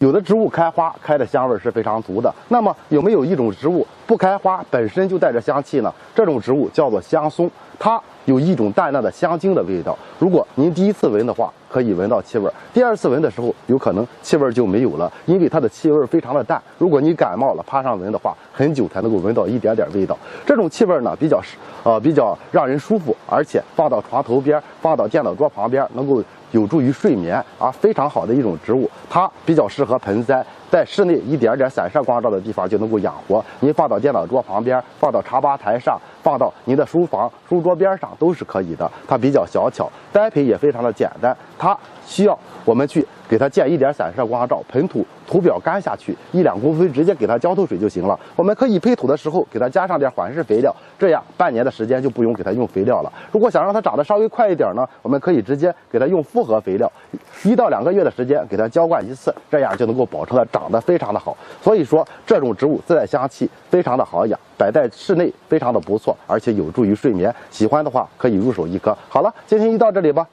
有的植物开花开的香味是非常足的，那么有没有一种植物不开花本身就带着香气呢？这种植物叫做香松，它有一种淡淡的香精的味道。如果您第一次闻的话，可以闻到气味；第二次闻的时候，有可能气味就没有了，因为它的气味非常的淡。如果你感冒了，趴上闻的话，很久才能够闻到一点点味道。这种气味呢，比较让人舒服，而且放到床头边、放到电脑桌旁边，能够有助于睡眠啊，非常好的一种植物。它比较适合盆栽，在室内一点点散射光照的地方就能够养活。您放到电脑桌旁边，放到茶吧台上，放到您的书房书桌边上都是可以的。它比较小巧，栽培也非常的简单。它需要我们去给它建一点散射光照，盆土土表干下去1-2公分，直接给它浇透水就行了。我们可以配土的时候给它加上点缓释肥料，这样半年的时间就不用给它用肥料了。如果想让它长得稍微快一点呢，我们可以直接给它用复合肥料，1到2个月的时间给它浇灌1次，这样就能够保证它长得非常的好。所以说这种植物自带香气，非常的好养，摆在室内非常的不错，而且有助于睡眠。喜欢的话可以入手一颗。好了，今天就到这里吧。